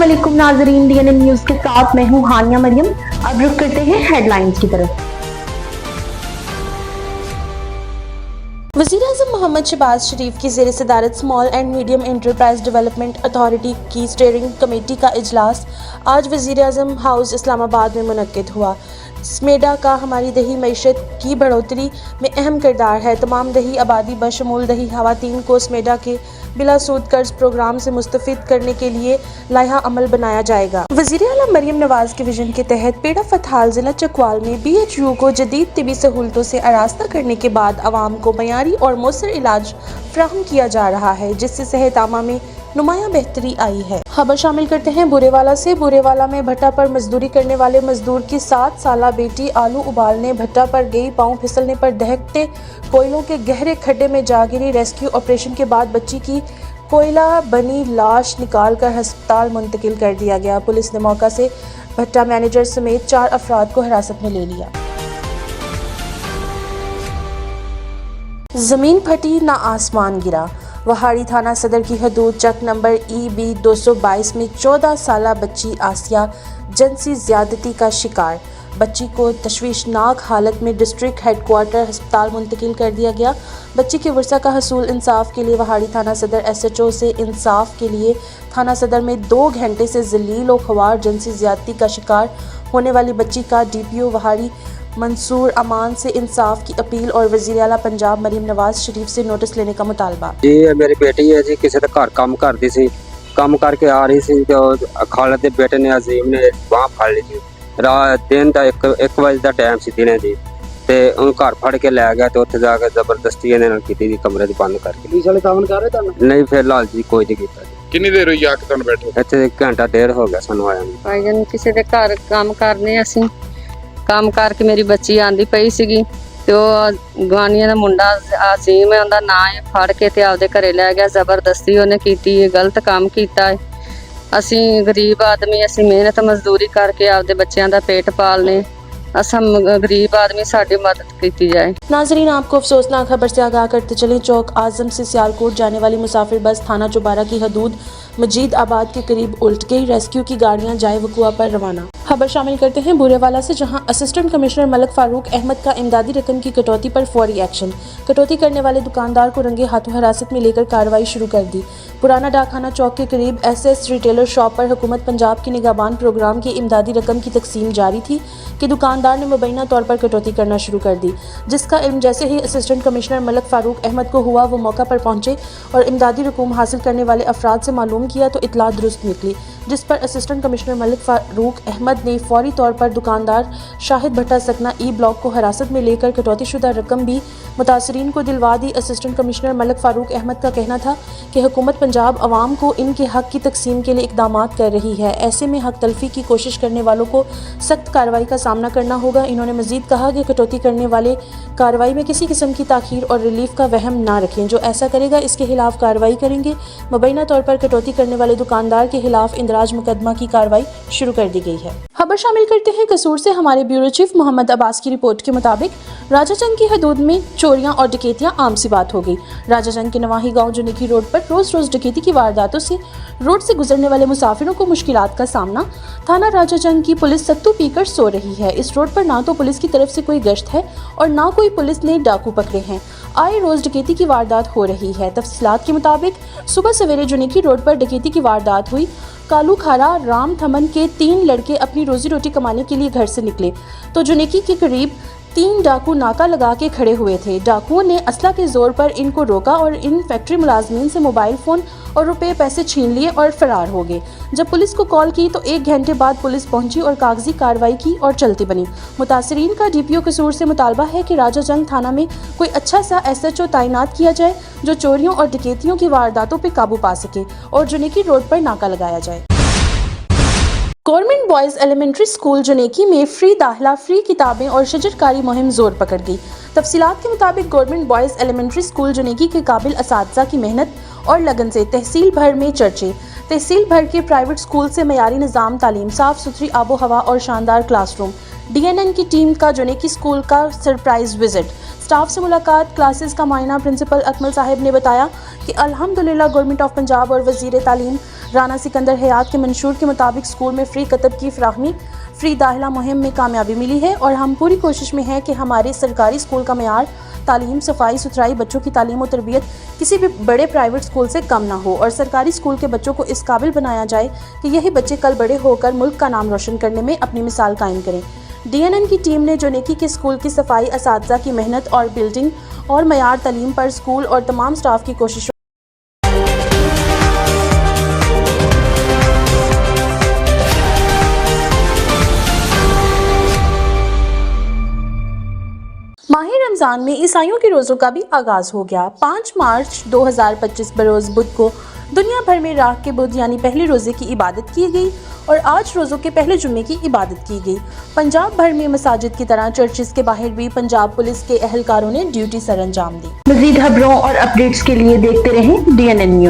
अस्सलामुअलैकुम नाजरीन, DNN news के साथ मैं हूं हानिया मरियम। अब रुख करते हैं हेडलाइंस की तरफ। वज़ीर-ए-आज़म मोहम्मद शहबाज शरीफ की ज़ेर सदारत small and medium enterprise development authority की स्टीयरिंग कमेटी का इजलास आज वज़ीर-ए-आज़म हाउस इस्लामाबाद में मुनक्किद हुआ। स्मेडा का हमारी दही मईशत की बढ़ोतरी में अहम किरदार है। तमाम दही आबादी बशमूल दही खवातीन को स्मेडा के बिला सूद कर्ज प्रोग्राम से मुस्तफ़िद करने के लिए लाइहा अमल बनाया जाएगा। वज़ीर-ए-आला मरियम नवाज के विजन के तहत पेड़ा फतहाल जिला चकवाल में BHU को जदीद तिबी सहूलतों से आरास्ता करने के बाद आवाम को मयारी और मौसर इलाज फ्राहम किया जा रहा है, जिससे सेहत आमा में नुमाया बेहतरी आई है। खबर शामिल करते हैं बुरेवाला से। बुरेवाला में भट्टा पर मजदूरी करने वाले मजदूर की 7 साला बेटी आलू उबालने भट्टा पर गई, पांव फिसलने पर दहकते कोयलों के गहरे खड्डे में जा गिरी। रेस्क्यू ऑपरेशन के बाद बच्ची की कोयला बनी लाश निकाल कर अस्पताल मुंतकिल कर दिया गया। पुलिस ने मौका से भट्टा मैनेजर समेत 4 अफराद को हिरासत में ले लिया। जमीन फटी ना आसमान गिरा। वहाड़ी थाना सदर की हदूद चक नंबर EB 222 में 14 साला बच्ची आसिया जिनसी ज्यादती का शिकार। बच्ची को तशवीशनाक हालत में डिस्ट्रिक्ट हेडक्वार्टर अस्पताल मुंतकिल कर दिया गया। बच्ची के वर्सा का हसूल इंसाफ के लिए वहाड़ी थाना सदर SHO से इंसाफ के लिए थाना सदर में 2 घंटे से जलील और ख्वार जिनसी ज्यादती का शिकार होने वाली बच्ची का DPO वहाड़ी मंसूर अमान से इंसाफ की अपील और वज़ीर-ए-आला पंजाब मरीम नवाज शरीफ से नोटिस लेने का मुतालबा। जी मेरी बेटी है जी, किसी के घर काम करती सी, काम करके आ रही सी तो खालद के बेटे ने अजीम ने बांह फड़ ली जी। रात दिन का 1 बजे का टाइम सी दिने जी, ते उन घर फड़ के लै गया तो उत्थे जाके जबरदस्ती इहदे नाल कीती जी, कमरे च बंद करके। पुलिस वाले काम कर रहे थे? नहीं फिलहाल जी कोई नहीं कीता। कितनी देर हुई आके तुहानू बैठे? ਇੱਥੇ 1 ਘੰਟਾ ਡੇਢ ਹੋ ਗਿਆ ਸਾਨੂੰ ਆਇਆ ਨੂੰ। ਭਾਈਜਾਨ ਕਿਸੇ ਦੇ ਘਰ ਕੰਮ ਕਰਨੇ ਅਸੀਂ ਕੰਮ ਕਰਕੇ ਮੇਰੀ ਬੱਚੀ ਆਂਦੀ ਪਈ ਸੀਗੀ ਤੇ ਉਹ ਗਵਾਨੀਆਂ ਦਾ ਮੁੰਡਾ ਅਜ਼ੀਮ ਹੈ, ਉਹਦਾ ਨਾਂ ਹੈ, ਫੜ ਕੇ ਤੇ ਆਪਦੇ ਘਰੇ ਲੈ ਗਿਆ। ਜ਼ਬਰਦਸਤੀ ਉਹਨੇ ਕੀਤੀ ਹੈ, ਗਲਤ ਕੰਮ ਕੀਤਾ ਹੈ। ਅਸੀਂ ਗਰੀਬ ਆਦਮੀ, ਅਸੀਂ ਮਿਹਨਤ ਮਜ਼ਦੂਰੀ ਕਰਕੇ ਆਪਦੇ ਬੱਚਿਆਂ ਦਾ पेट पालने, असम गरीब आदमी साड़ी मदद की जाए। नाजरीन, आपको अफसोसनाक खबर से आगाह करते चलें। चौक आजम से सियालकोट जाने वाली मुसाफिर बस थाना चौबारा की हदूद मजीद आबाद के करीब उल्ट गई। रेस्क्यू की गाड़ियां जाए वकुआ पर रवाना। खबर शामिल करते हैं बुरेवाला से, जहां असिस्टेंट कमिश्नर मलिक फारूक अहमद का इमदादी रकम की कटौती पर फौरी एक्शन। कटौती करने वाले दुकानदार को रंगे हाथों हिरासत में लेकर कार्रवाई शुरू कर दी। पुराना डाकखाना चौक के करीब SS रिटेलर शॉप पर हुकूमत पंजाब की निगाहबान प्रोग्राम की इमदादी रकम की तकसीम जारी थी कि दुकानदार ने मुबैना तौर पर कटौती करना शुरू कर दी, जिसका इल्म जैसे ही असिस्टेंट कमिश्नर मलिक फारूक अहमद को हुआ वो मौका पर पहुंचे और इमदादी रकूम हासिल करने वाले अफराद से मालूम किया तो इतला दुरुस्त निकली, जिस पर असिस्टेंट कमिश्नर मलिक फारूक अहमद ने फौरी तौर पर दुकानदार शाहिद भट्टा सकना E ब्लॉक को हिरासत में लेकर कटौती शुदा रकम भी मुतासरीन को दिलवा दी। असिस्टेंट कमिश्नर मलिक फारूक अहमद का कहना था कि हुकूमत पंजाब अवाम को इनके हक की तकसीम के लिए इकदामात कर रही है, ऐसे में हक तलफी की कोशिश करने वालों को सख्त कार्रवाई का सामना करना होगा। इन्होंने मजीद कहा कि कटौती करने वाले कार्रवाई में किसी किस्म की ताखीर और रिलीफ का वहम ना रखें, जो ऐसा करेगा इसके खिलाफ कार्रवाई करेंगे। मुबैना तौर पर कटौती करने वाले दुकानदार के खिलाफ इंदराज मुकदमा की कार्रवाई शुरू कर दी गई है। खबर शामिल करते हैं कसूर से। हमारे ब्यूरो चीफ मोहम्मद अब्बास की रिपोर्ट के मुताबिक राजाचंद की हदूद में चोरियां और डकैतियां आम सी बात हो गई। राजाचंद के नवाही गांव जुनेकी रोड पर रोज रोज डकैती की वारदातों से रोड से गुजरने वाले मुसाफिरों को मुश्किलात का सामना। थाना राजाचंद की पुलिस सत्तू पीकर सो रही है। इस रोड पर ना तो पुलिस की तरफ से कोई गश्त है और ना कोई पुलिस ने डाकू पकड़े हैं। आए रोज डकैती की वारदात हो रही है। तफसीलात के मुताबिक सुबह सवेरे जुनेकी रोड पर डकैती की वारदात हुई। कालू खारा राम थमन के 3 लड़के अपनी रोजी रोटी कमाने के लिए घर से निकले तो जुनेकी के करीब 3 डाकू नाका लगा के खड़े हुए थे। डाकुओं ने असला के जोर पर इनको रोका और इन फैक्ट्री मुलाजमीन से मोबाइल फ़ोन और रुपए पैसे छीन लिए और फरार हो गए। जब पुलिस को कॉल की तो 1 घंटे बाद पुलिस पहुंची और कागजी कार्रवाई की और चलती बनी। मुतासरीन का DPO कसूर से मुतालबा है कि राजाचंद थाना में कोई अच्छा सा SHO तैनात किया जाए जो चोरियों और डकैतियों की वारदातों पर काबू पा सके और जुनेकी रोड पर नाका लगाया जाए। गवर्नमेंट बॉयज़ एलिमेंट्री स्कूल जुनेकी में फ्री दाखिला, फ्री किताबें और शजरकारी मुहिम जोर पकड़ गई। तफसीलात के मुताबिक गवर्नमेंट बॉयज़ एलिमेंट्री स्कूल जुनेकी के काबिल असातिज़ा की मेहनत और लगन से तहसील भर में चर्चे। तहसील भर के प्राइवेट स्कूल से मयारी निज़ाम तालीम, साफ सुथरी आबो हवा और शानदार क्लासरूम। DNN की टीम का जोनेकी स्कूल का सरप्राइज विजिट, स्टाफ से मुलाकात, क्लासेस का मायना। प्रिंसिपल अकमल साहब ने बताया कि अल्हम्दुलिल्लाह गवर्नमेंट ऑफ पंजाब और वज़ीर तालीम राना सिकंदर हयात के मंशूर के मुताबिक स्कूल में फ्री कतब की फराहमी, फ्री दाखिला मुहिम में कामयाबी मिली है और हम पूरी कोशिश में हैं कि हमारे सरकारी स्कूल का मयार तालीम, सफाई सुथराई, बच्चों की तालीम और तरबियत किसी भी बड़े प्राइवेट स्कूल से कम ना हो और सरकारी स्कूल के बच्चों को इस काबिल बनाया जाए कि यही बच्चे कल बड़े होकर मुल्क का नाम रोशन करने में अपनी मिसाल कायम करें। DNN की टीम ने जोनेकी के स्कूल की सफाई, असातिज़ा की मेहनत और बिल्डिंग और मयार तालीम पर स्कूल और तमाम स्टाफ की कोशिशों माह रमज़ान में ईसाइयों के रोज़ों का भी आगाज़ हो गया। 5 मार्च 2025 बरोज़ बुध को दुनिया भर में राख के बुध यानी पहले रोज़े की इबादत की गई और आज रोज़ों के पहले जुम्मे की इबादत की गई। पंजाब भर में मसाजिद की तरह चर्चिस के बाहर भी पंजाब पुलिस के अहलकारों ने ड्यूटी सर अंजाम दी। मज़ीद खबरों और अपडेट्स के लिए देखते रहें DNN न्यूज़।